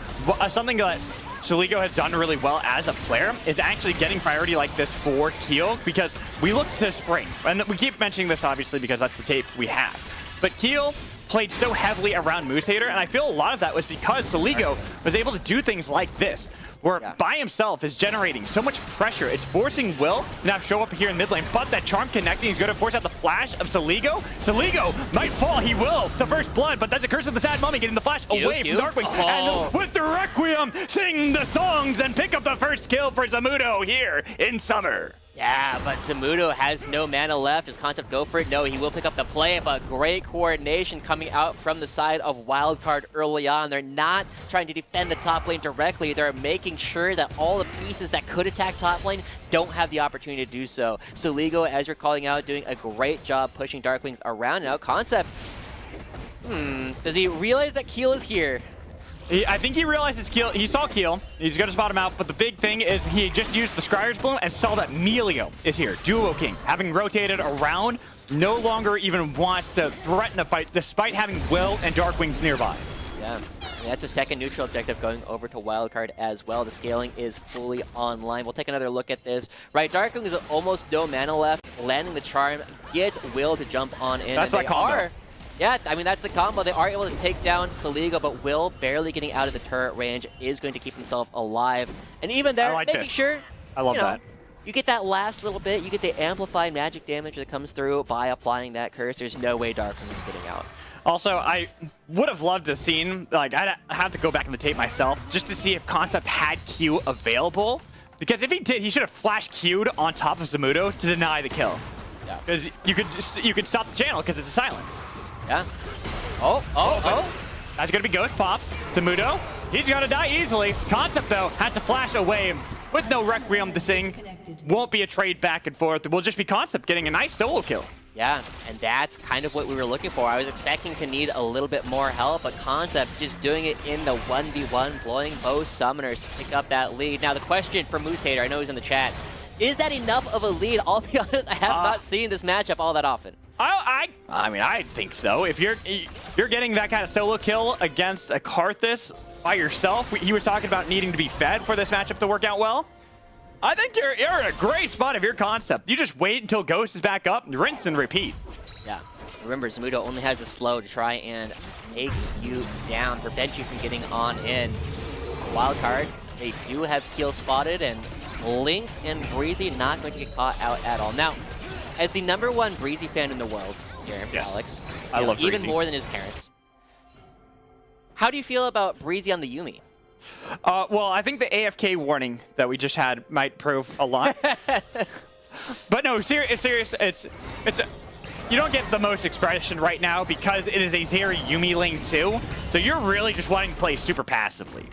something that Soligo has done really well as a player is actually getting priority like this for Keel, because we look to Spring, and we keep mentioning this obviously because that's the tape we have. But Keel played so heavily around Moosehater, and I feel a lot of that was because Soligo was able to do things like this, where by himself is generating so much pressure. It's forcing Will to now show up here in mid lane, but that charm connecting is going to force out the flash of Soligo. Soligo might fall, he will, to first blood, but that's a curse of the sad mummy, getting the flash away from Darkwing. And with the Requiem, sing the songs and pick up the first kill for Zamudo here in summer. Yeah, but Zamudo has no mana left. Does Concept go for it? No, he will pick up the play, but great coordination coming out from the side of Wildcard early on. They're not trying to defend the top lane directly. They're making sure that all the pieces that could attack top lane don't have the opportunity to do so. So Ligo, as you're calling out, doing a great job pushing Darkwings around now. Concept, does he realize that Keel is here? I think he realizes Keel. He saw Keel. He's going to spot him out. But the big thing is he just used the Scryer's Bloom and saw that Melio is here. Duo King, having rotated around, no longer even wants to threaten a fight despite having Will and Darkwings nearby. Yeah, that's a second neutral objective going over to Wildcard as well. The scaling is fully online. We'll take another look at this. Right, Darkwing is almost no mana left. Landing the charm gets Will to jump on in. That's that combo. Yeah, I mean, that's the combo. They are able to take down Soligo, but Will, barely getting out of the turret range, is going to keep himself alive. And even there, making sure, I love that. You get that last little bit, you get the amplified magic damage that comes through by applying that curse. There's no way Darkwing is getting out. Also, I would have loved to have seen, like, I'd have to go back in the tape myself just to see if Concept had Q available. Because if he did, he should have flash Q'd on top of Zamudo to deny the kill. Yeah. Because you could stop the channel because it's a silence. Yeah. That's going to be Ghost Pop. Zamudo, he's going to die easily. Concept, though, has to flash away with no Requiem to sing. Won't be a trade back and forth. It will just be Concept getting a nice solo kill. Yeah, and that's kind of what we were looking for. I was expecting to need a little bit more help, but Concept just doing it in the 1v1, blowing both summoners to pick up that lead. Now, the question for Moosehater, I know he's in the chat, is that enough of a lead? I'll be honest, I have not seen this matchup all that often. I mean, I think so. If you're getting that kind of solo kill against a Karthus by yourself, he was talking about needing to be fed for this matchup to work out well. I think you're in a great spot if you're Concept. You just wait until Ghost is back up, rinse and repeat. Yeah. Remember, Zamudo only has a slow to try and take you down, prevent you from getting on in. Wildcard, they do have Keel spotted, and Lynx and Breezy not going to get caught out at all. Now, as the #1 Breezy fan in the world, here, Alex, I love Breezy. even more than his parents. How do you feel about Breezy on the Yuumi? Well, I think the AFK warning that we just had might prove a lot. But no, serious. It's you don't get the most expression right now because it is a Zeri Yuumi lane too. So you're really just wanting to play super passively.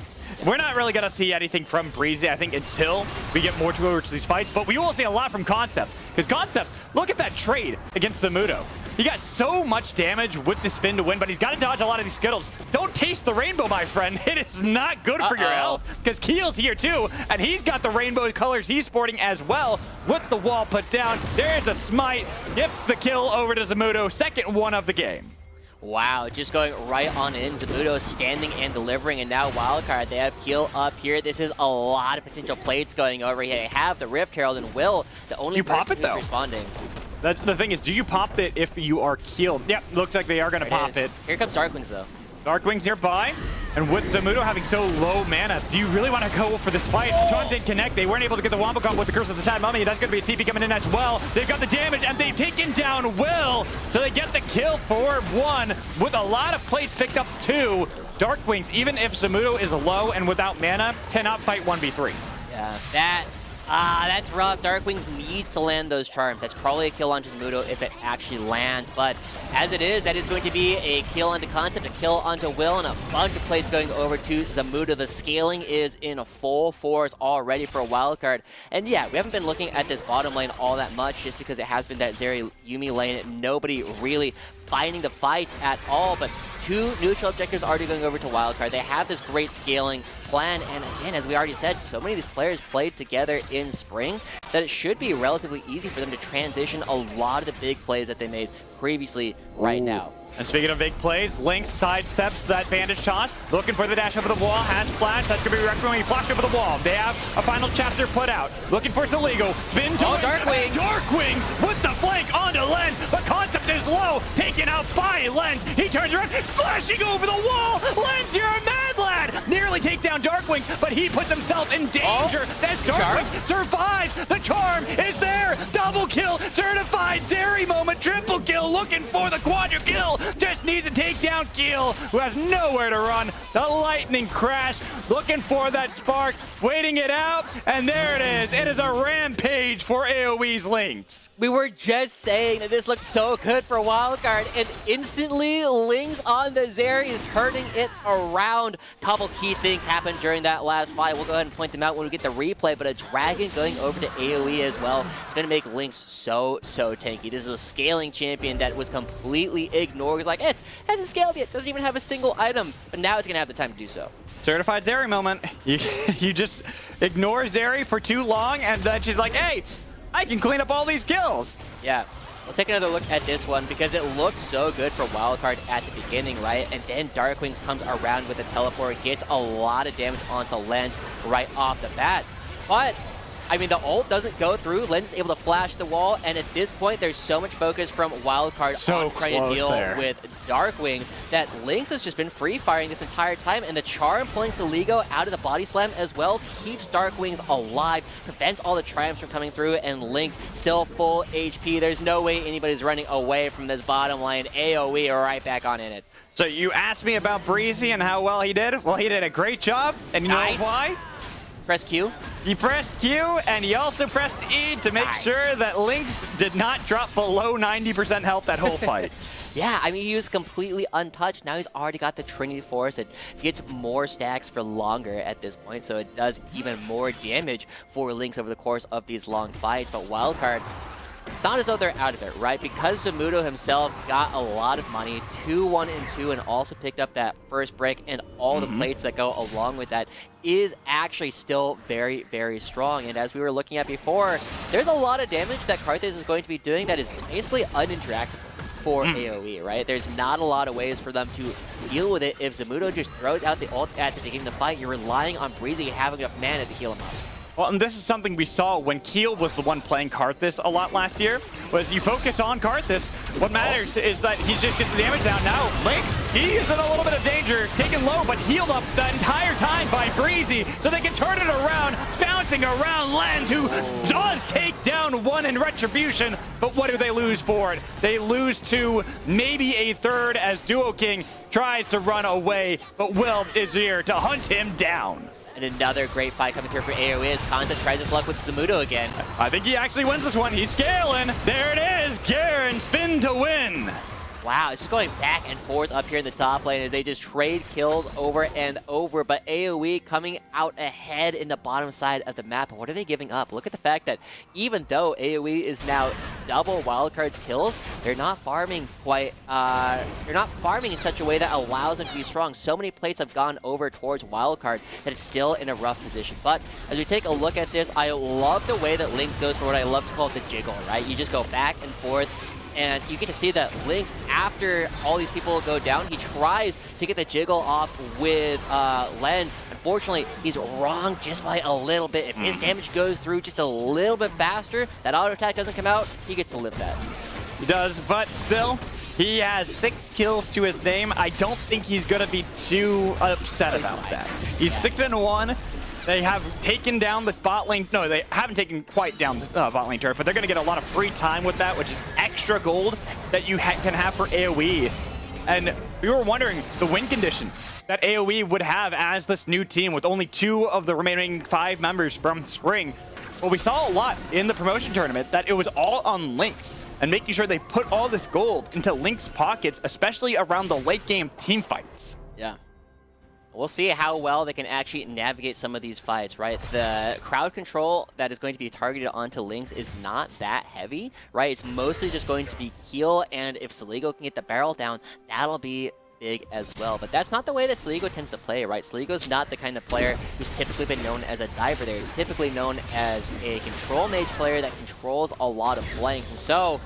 We're not really going to see anything from Breezy, I think, until we get more towards these fights. But we will see a lot from Concept. Because Concept, look at that trade against Zamudo. He got so much damage with the spin to win, but he's got to dodge a lot of these Skittles. Don't taste the rainbow, my friend. It is not good for your health. Because Keel's here, too, and he's got the rainbow colors he's sporting as well with the wall put down. There's a smite. Gets the kill over to Zamudo. Second one of the game. Wow, just going right on in. Zamudo standing and delivering, and now Wildcard, they have Keel up here. This is a lot of potential plates going over here. They have the Rift Herald and Will, the only person who's responding. That's the thing is, do you pop it if you are Keeled? Yep, looks like they are going to pop it. Here comes Darkwings, though. Darkwings nearby, and with Zamudo having so low mana, do you really want to go for this fight? Tron didn't connect. They weren't able to get the Wombo combo with the Curse of the Sad Mummy. That's going to be a TP coming in as well. They've got the damage, and they've taken down Will, so they get the kill for 1 with a lot of plates picked up 2. Darkwings, even if Zamudo is low and without mana, cannot fight 1v3. Yeah, that's rough. Darkwings needs to land those charms. That's probably a kill onto Zamudo if it actually lands. But as it is, that is going to be a kill onto Concept, a kill onto Will, and a bunch of plates going over to Zamudo. The scaling is in a full force already for a Wildcard. And yeah, we haven't been looking at this bottom lane all that much just because it has been that Zeri Yuumi lane. Nobody really finding the fights at all, but 2 neutral objectives already going over to Wildcard. They have this great scaling plan, and again, as we already said, so many of these players played together in in spring that it should be relatively easy for them to transition a lot of the big plays that they made previously right now. And speaking of big plays, Lynx sidesteps that bandage toss, looking for the dash over the wall, has flash, that's going to be wrecked when he flash over the wall. They have a final chapter put out, looking for Soligo, spin to Darkwings! Darkwings with the flank onto Lens, but Concept is low, taken out by Lens. He turns around, flashing over the wall. Lens, you're a mad lad! Nearly take down Darkwings, but he puts himself in danger. That Darkwings survives. The charm is there. Double kill, certified Zeri moment, triple kill, looking for the quadra kill. Just needs to take down Keel, who has nowhere to run. The lightning crash, looking for that spark, waiting it out, and there it is. It is a rampage for AOE's Lynx. We were just saying that this looked so good for Wildcard, and instantly Lynx on the Zeri is turning it around. Couple key things happened during that last fight. We'll go ahead and point them out when we get the replay, but a dragon going over to AOE as well. It's going to make Lynx so tanky. This is a scaling champion that was completely ignored. It's like, it hasn't scaled yet, doesn't even have a single item, but now it's going to have the time to do so. Certified Zeri moment. You just ignore Zeri for too long, and then she's like, hey, I can clean up all these kills. Yeah. We'll take another look at this one because it looked so good for Wildcard at the beginning, right? And then Darkwings comes around with a teleport, gets a lot of damage onto Lens right off the bat. But I mean, the ult doesn't go through. Lens is able to flash the wall, and at this point, there's so much focus from Wildcard on trying to deal with Darkwings that Lynx has just been free-firing this entire time, and the charm pulling Soligo out of the body slam as well keeps Darkwings alive, prevents all the triumphs from coming through, and Lynx still full HP. There's no way anybody's running away from this bottom lane. AOE are right back on in it. So you asked me about Breezy and how well he did? Well, he did a great job, and you know why? Press Q. He pressed Q, and he also pressed E to make sure that Lynx did not drop below 90% health that whole fight. Yeah, I mean, he was completely untouched. Now he's already got the Trinity Force. It gets more stacks for longer at this point, so it does even more damage for Lynx over the course of these long fights. But Wildcard, it's not as though they're out of it, right? Because Zamudo himself got a lot of money, 2-1-2, and also picked up that first break, and all the plates that go along with that is actually still very strong. And as we were looking at before, there's a lot of damage that Karthus is going to be doing that is basically uninteractable for AOE, right? There's not a lot of ways for them to deal with it. If Zamudo just throws out the ult at the beginning of the fight, you're relying on Breezy having enough mana to heal him up. Well, and this is something we saw when Keel was the one playing Karthus a lot last year, was you focus on Karthus, what matters is that he just gets the damage down. Now, Lynx, he is in a little bit of danger, taken low, but healed up the entire time by Breezy, so they can turn it around, bouncing around Lens, who does take down one in retribution, but what do they lose for it? They lose to maybe a third as Duo King tries to run away, but Will is here to hunt him down. And another great fight coming through for AOE as Kanta tries his luck with Zamudo again. I think he actually wins this one. He's scaling. There it is. Garen spin to win. Wow, it's just going back and forth up here in the top lane as they just trade kills over and over. But AOE coming out ahead in the bottom side of the map. And what are they giving up? Look at the fact that even though AOE is now double Wildcard's kills, they're not farming quite. They're not farming in such a way that allows them to be strong. So many plates have gone over towards Wildcard that it's still in a rough position. But as we take a look at this, I love the way that Lynx goes for what I love to call the jiggle, right? You just go back and forth. And you get to see that Lynx, after all these people go down, he tries to get the jiggle off with Lens. Unfortunately, he's wrong just by a little bit. If his damage goes through just a little bit faster, that auto attack doesn't come out, he gets to live that. He does, but still, he has 6 kills to his name. I don't think he's going to be too upset about that. He's 6-1. They have taken down the bot lane. No, they haven't taken quite down the bot lane turret, but they're going to get a lot of free time with that, which is extra gold that you can have for AoE. And we were wondering the win condition that AoE would have as this new team with only 2 of the remaining 5 members from Spring. Well, we saw a lot in the promotion tournament that it was all on Lynx and making sure they put all this gold into Lynx pockets, especially around the late game team fights. Yeah. We'll see how well they can actually navigate some of these fights, right? The crowd control that is going to be targeted onto Lynx is not that heavy, right? It's mostly just going to be heal, and if Soligo can get the barrel down, that'll be big as well. But that's not the way that Sligo tends to play, right? Sligo's not the kind of player who's typically been known as a diver. They're typically known as a control mage player that controls a lot of flanks. And so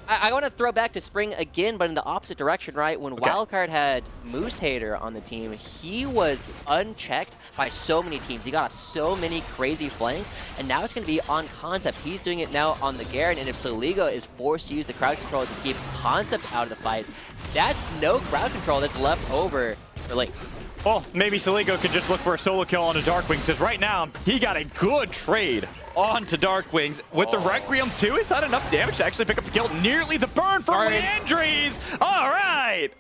I want to throw back to Spring again, but in the opposite direction, right? When Wildcard had Moose Hater on the team, he was unchecked by so many teams. He got off so many crazy flanks, and now it's going to be on Concept. He's doing it now on the Garen, and if Sligo is forced to use the crowd control to keep Concept out of the fight, that's no crowd control that's left over for Lynx. Well, maybe Sligo could just look for a solo kill on a Darkwings, because right now, he got a good trade onto Darkwings. With the Requiem too, is that enough damage to actually pick up the kill? Nearly the burn from Leandries! All right!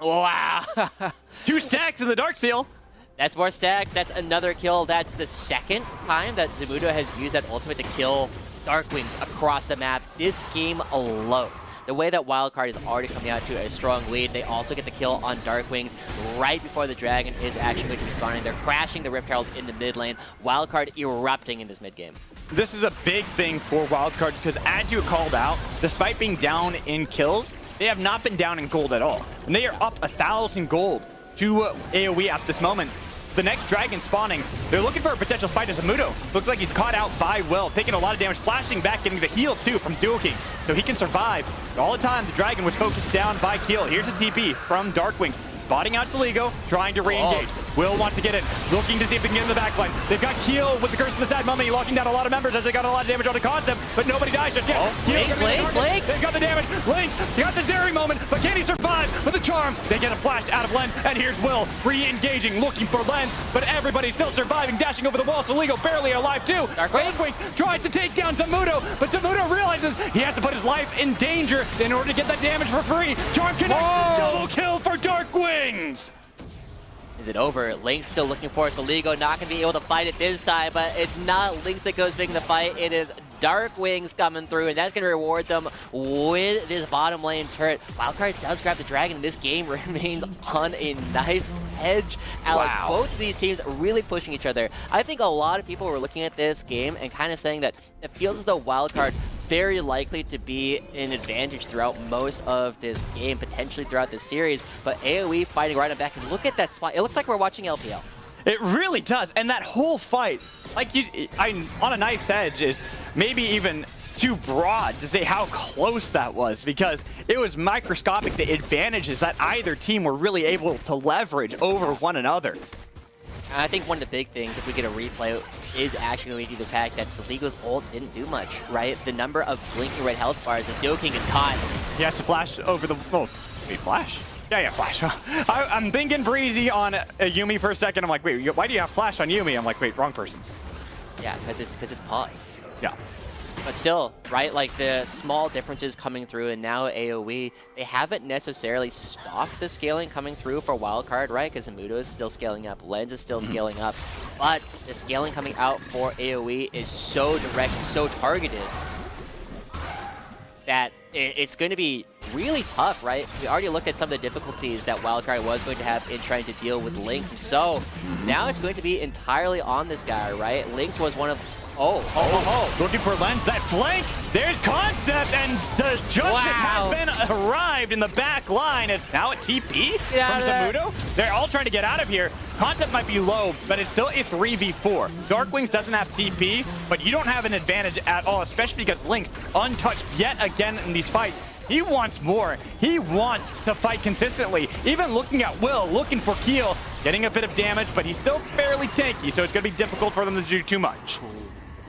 Wow. 2 stacks in the Darksteel. That's more stacks. That's another kill. That's the second time that Zamudo has used that ultimate to kill Darkwings across the map this game alone. The way that Wildcard is already coming out to a strong lead, they also get the kill on Darkwings right before the Dragon is actually going to be spawning. They're crashing the Rift Herald in the mid lane. Wildcard erupting in this mid game. This is a big thing for Wildcard because, as you called out, despite being down in kills, they have not been down in gold at all. And they are up 1,000 gold to AOE at this moment. The next Dragon spawning, they're looking for a potential fight as Zamudo. Looks like he's caught out by Will, taking a lot of damage, flashing back, getting the heal too from Duo King. So he can survive. But all the time, the Dragon was focused down by Keel. Here's a TP from Darkwings. Spotting out Sligo, trying to re-engage. Will wants to get in, looking to see if they can get in the backline. They've got Keel with the Curse of the Sad Mummy, locking down a lot of members as they got a lot of damage on the Concept, but nobody dies just yet. Lynx. They've got the damage. Lynx, you got the Zeri moment, but can he survive with the charm? They get a flash out of Lens, and here's Will re-engaging, looking for Lens, but everybody's still surviving, dashing over the wall. Sligo barely alive too. Darkwings tries to take down Zamudo, but Zamudo realizes he has to put his life in danger in order to get that damage for free. Charm connects, double kill for Darkwings. Is it over? Lynx still looking for Sligo, not going to be able to fight it this time, but it's not Lynx that goes big in the fight. It is Darkwings coming through, and that's going to reward them with this bottom lane turret. Wildcard does grab the Dragon, and this game remains on a nice edge. Alex, both of these teams really pushing each other. I think a lot of people were looking at this game and kind of saying that it feels as though Wildcard very likely to be an advantage throughout most of this game, potentially throughout this series, but AOE fighting right on back, and look at that spot. It looks like we're watching LPL. It really does, and that whole fight, like on a knife's edge, is maybe even too broad to say how close that was, because it was microscopic, the advantages that either team were really able to leverage over one another. I think one of the big things, if we get a replay, is actually going to be the fact that Sligo's ult didn't do much, right? The number of blinking red health bars as Duo King gets caught. He has to flash over the... Oh, wait, flash? Yeah, flash. I'm thinking Breezy on Yuumi for a second. I'm like, wait, why do you have flash on Yuumi? I'm like, wait, wrong person. Yeah, because it's pause. Yeah. But still, right, like the small differences coming through, and now AOE, they haven't necessarily stopped the scaling coming through for Wildcard, right? Because Zamudo is still scaling up, Lens is still scaling up, but the scaling coming out for AOE is so direct, so targeted, that it's going to be really tough, right? We already looked at some of the difficulties that Wildcard was going to have in trying to deal with Lynx, and so now it's going to be entirely on this guy, right? Lynx was one of... Looking for Lens, that flank, there's Concept, and the Justice has been arrived in the back line. It's now a TP from Zamudo. They're all trying to get out of here. Concept might be low, but it's still a 3v4. Darkwings doesn't have TP, but you don't have an advantage at all, especially because Lynx untouched yet again in these fights. He wants more. He wants to fight consistently. Even looking at Will, looking for Keel, getting a bit of damage, but he's still fairly tanky, so it's going to be difficult for them to do too much.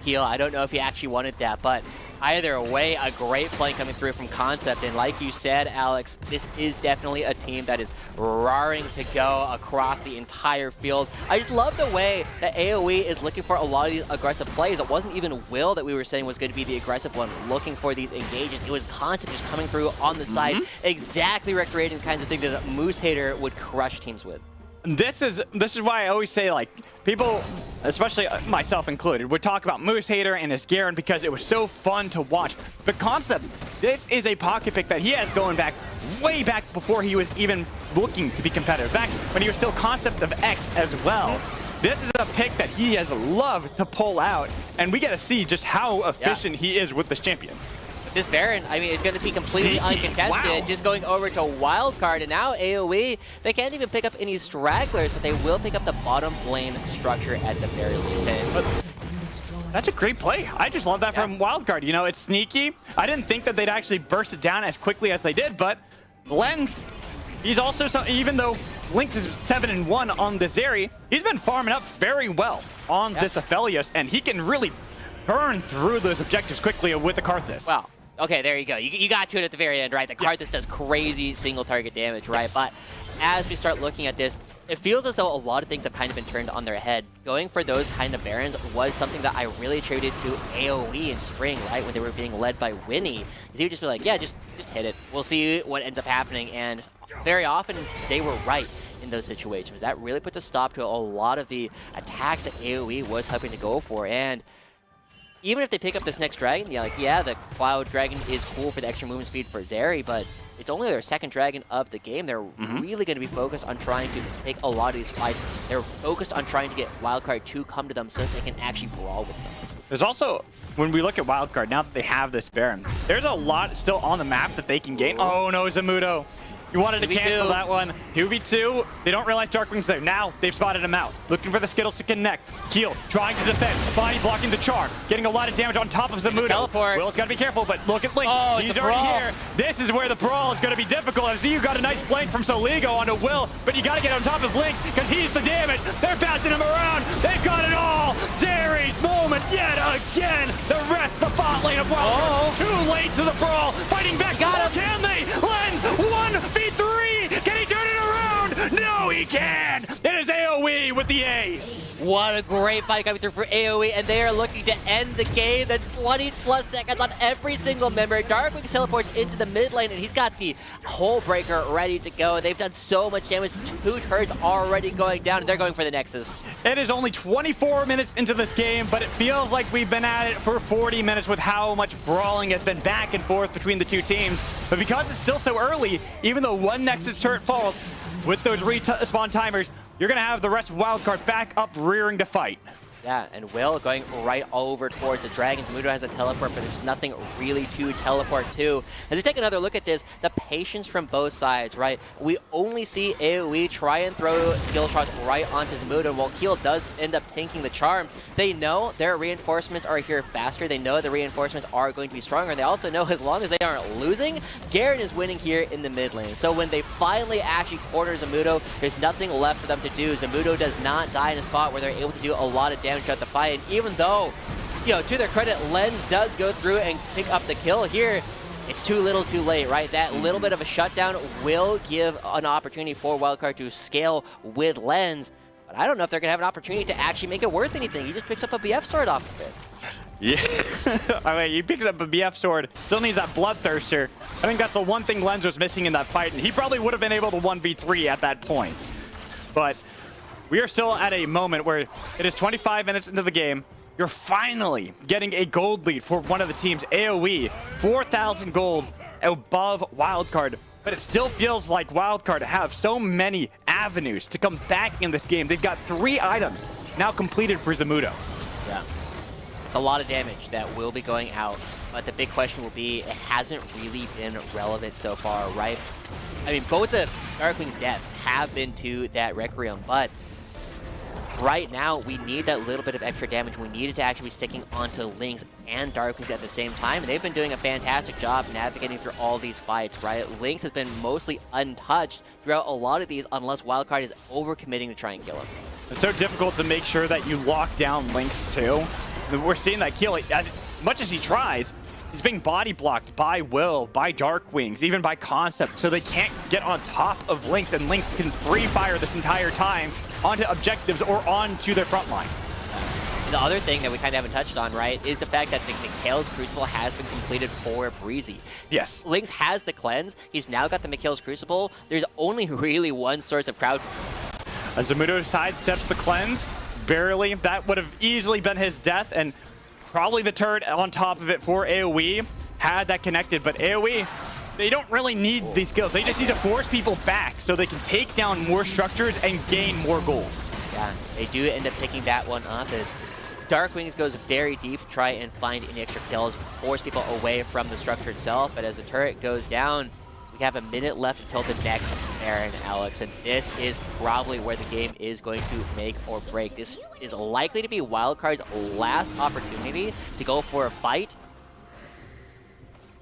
Keel, I don't know if he actually wanted that, but either way, a great play coming through from Concept, and like you said, Alex, this is definitely a team that is raring to go across the entire field. I just love the way that AOE is looking for a lot of these aggressive plays. It wasn't even Will that we were saying was going to be the aggressive one, looking for these engages. It was Concept just coming through on the side, exactly recreating the kinds of things that Moose Hater would crush teams with. This is why I always say, like, people, especially myself included, would talk about Moose Hater and his Garen because it was so fun to watch. But Concept, this is a pocket pick that he has going back, way back before he was even looking to be competitive, back when he was still Concept of X as well. This is a pick that he has loved to pull out, and we get to see just how efficient he is with this champion. this Baron, I mean, it's going to be completely Sneaky. uncontested. Wow. Just going over to Wildcard, and now AOE, they can't even pick up any stragglers, but they will pick up the bottom lane structure at the very least. And That's a great play. I just love that from Wildcard. You know, it's sneaky. I didn't think that they'd actually burst it down as quickly as they did, but Lens, he's also, even though Lynx is 7-1 on this Zeri, he's been farming up very well on this Aphelios, and he can really burn through those objectives quickly with the Karthus. wow. Okay, there you go. You got to it at the very end, right? The Karthus does crazy single target damage, right? But as we start looking at this, it feels as though a lot of things have kind of been turned on their head. Going for those kind of Barons was something that I really attributed to AOE in spring, right? When they were being led by Winnie. Because he would just be like, yeah, just hit it. We'll see what ends up happening. And very often, they were right in those situations. That really puts a stop to a lot of the attacks that AOE was hoping to go for. And even if they pick up this next dragon, yeah, the Cloud Dragon is cool for the extra movement speed for Zeri, but it's only their second dragon of the game. They're really going to be focused on trying to take a lot of these fights. They're focused on trying to get Wildcard to come to them so that they can actually brawl with them. There's also, when we look at Wildcard, now that they have this Baron, there's a lot still on the map that they can gain. Oh no, Zamudo. You wanted to 2v2. cancel that one. 2v2. They don't realize Darkwing's there. Now they've spotted him out. Looking for the Skittles to connect. Keel trying to defend. Body blocking the charm. Getting a lot of damage on top of Zamudo. Teleport. Will's got to be careful, but look at Lynx. Oh, He's it's a already brawl. here. This is where the brawl is going to be difficult. I see you got a nice flank from Soligo onto Will, but you got to get on top of Lynx because he's the damage. They're passing him around. They've got it all. Zeri's moment yet again. The rest, the bot lane of Wildcard. Too late to the brawl. Fighting back. Got him. Can they? Lens 1v3. Can he turn it around? No, he can. It is AOE with the ace. What a great fight coming through for AOE, and they are looking to end the game. That's 20 plus seconds on every single member. Darkwing teleports into the mid lane, and he's got the Hole Breaker ready to go. They've done so much damage. 2 turrets already going down, and they're going for the Nexus. It is only 24 minutes into this game, but it feels like we've been at it for 40 minutes with how much brawling has been back and forth between the two teams. But because it's still so early, even though one Nexus turret falls, with those respawn timers, you're going to have the rest of Wildcard back up rearing to fight. Yeah, and Will going right over towards the Dragons. Mudo has a teleport, but there's nothing really to teleport to. As we take another look at this, the patience from both sides, right? We only see AOE try and throw skill shots right onto Zamudo, and while Keel does end up tanking the charm, they know their reinforcements are here faster. They know the reinforcements are going to be stronger. They also know as long as they aren't losing, Garen is winning here in the mid lane. So when they finally actually corner Zamudo, there's nothing left for them to do. Zamudo does not die in a spot where they're able to do a lot of damage throughout the fight. And even though, to their credit, Lens does go through and pick up the kill here, it's too little too late, right? That little bit of a shutdown will give an opportunity for Wildcard to scale with Lens. But I don't know if they're going to have an opportunity to actually make it worth anything. He just picks up a BF sword off of it. Yeah. I mean, he picks up a BF sword. Still needs that Bloodthirster. I think that's the one thing Lens was missing in that fight, and he probably would have been able to 1v3 at that point. But we are still at a moment where it is 25 minutes into the game. You're finally getting a gold lead for one of the teams, AOE. 4,000 gold above Wildcard. But it still feels like Wildcard have so many avenues to come back in this game. They've got 3 items now completed for Zamudo. Yeah. It's a lot of damage that will be going out. But the big question will be, it hasn't really been relevant so far, right? I mean, both the Darkwing's deaths have been to that Requiem, but right now, we need that little bit of extra damage. We need it to actually be sticking onto Lynx and Darkwings at the same time, and they've been doing a fantastic job navigating through all these fights, right? Lynx has been mostly untouched throughout a lot of these, unless Wildcard is overcommitting to try and kill him. It's so difficult to make sure that you lock down Lynx, too. We're seeing that Keel, as much as he tries, he's being body blocked by Will, by Darkwings, even by Concept, so they can't get on top of Lynx, and Lynx can free fire this entire time onto objectives or onto their front line. The other thing that we kind of haven't touched on, right, is the fact that the Mikhail's Crucible has been completed for Breezy. Yes. Lynx has the cleanse. He's now got the Mikhail's Crucible. There's only really one source of crowd. As Zamudo sidesteps the cleanse, barely. That would have easily been his death, and probably the turret on top of it for AOE had that connected, but AOE, they don't really need these skills. They just need to force people back so they can take down more structures and gain more gold. Yeah, they do end up picking that one up as Dark Wings goes very deep to try and find any extra kills, force people away from the structure itself, but as the turret goes down, we have a minute left until the next Baron, Alex, and this is probably where the game is going to make or break. This is likely to be Wildcard's last opportunity to go for a fight,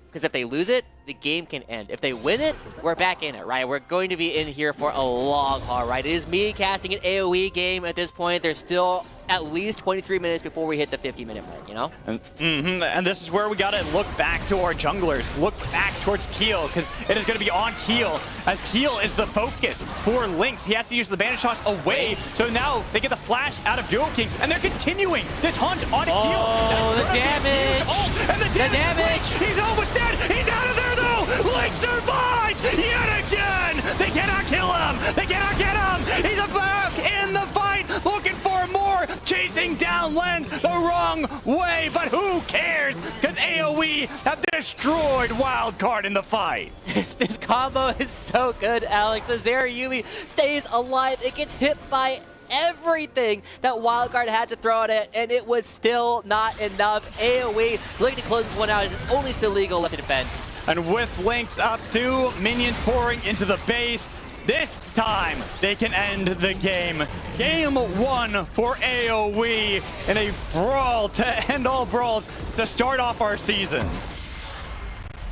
because if they lose it, the game can end. If they win it, we're back in it, right? We're going to be in here for a long haul, right? It is me casting an AOE game at this point. There's still at least 23 minutes before we hit the 50-minute mark, you know? And this is where we gotta look back to our junglers, look back towards Keel, because it is gonna be on Keel, as Keel is the focus for Lynx. He has to use the bandage toss away, so now they get the flash out of Duo King, and they're continuing this hunt on Keel. Oh, the damage! And the damage! He's almost dead! He's out of there though! Lynx survives yet again! They cannot kill him! They cannot get him! He's back in the fight, looking for more, chasing down Lens the wrong way, but who cares? Because AOE have destroyed Wildcard in the fight. This combo is so good, Alex. The Yumi stays alive. It gets hit by everything that Wildcard had to throw at it, and it was still not enough. AOE looking to close this one out. It's only still legal left to defend. And with Lynx up 2, minions pouring into the base, this time they can end the game. Game 1 for AOE in a brawl to end all brawls to start off our season.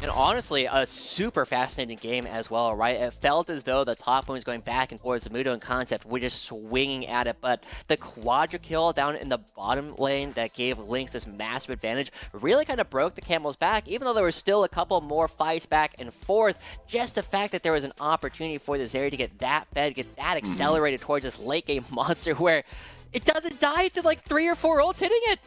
And honestly, a super fascinating game as well, right? It felt as though the top one was going back and forth. Zamudo and Concept were just swinging at it, but the quadra kill down in the bottom lane that gave Lynx this massive advantage really kind of broke the camel's back, even though there were still a couple more fights back and forth. Just the fact that there was an opportunity for the Zeri to get that fed, get that accelerated towards this late game monster where it doesn't die to like 3 or 4 ults hitting it.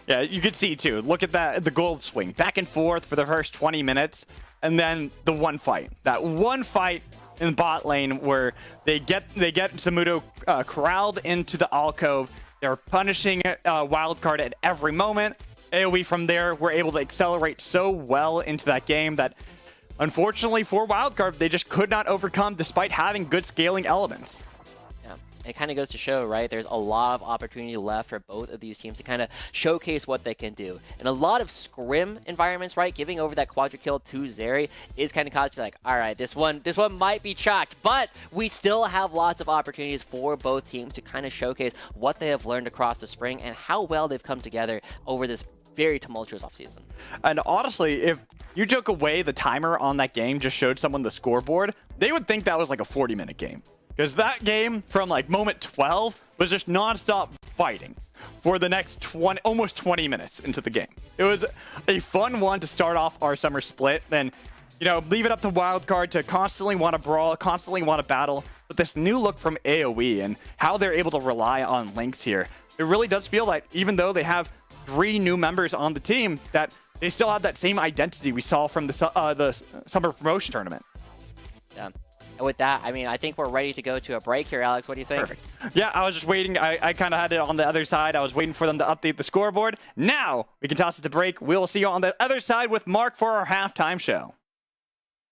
Yeah, you could see too. Look at that, the gold swing back and forth for the first 20 minutes, and then the one fight. That one fight in bot lane where they get Zamudo corralled into the alcove. They're punishing Wildcard at every moment. AOE from there were able to accelerate so well into that game that, unfortunately for Wildcard, they just could not overcome despite having good scaling elements. It kind of goes to show, right? There's a lot of opportunity left for both of these teams to kind of showcase what they can do. And a lot of scrim environments, right? Giving over that quadra kill to Zeri is kind of caused to be like, all right, this one might be chalked, but we still have lots of opportunities for both teams to kind of showcase what they have learned across the spring and how well they've come together over this very tumultuous offseason. And honestly, if you took away the timer on that game, just showed someone the scoreboard, they would think that was like a 40-minute game. Because that game from like moment 12 was just nonstop fighting for the next almost 20 minutes into the game. It was a fun one to start off our summer split. Then, you know, leave it up to Wildcard to constantly want to brawl, constantly want to battle. But this new look from AOE and how they're able to rely on Lynx here, it really does feel like even though they have 3 new members on the team, that they still have that same identity we saw from the summer promotion tournament. Yeah. And with that, I mean, I think we're ready to go to a break here, Alex. What do you think? Perfect. Yeah, I was just waiting. I kind of had it on the other side. I was waiting for them to update the scoreboard. Now we can toss it to break. We'll see you on the other side with Mark for our halftime show.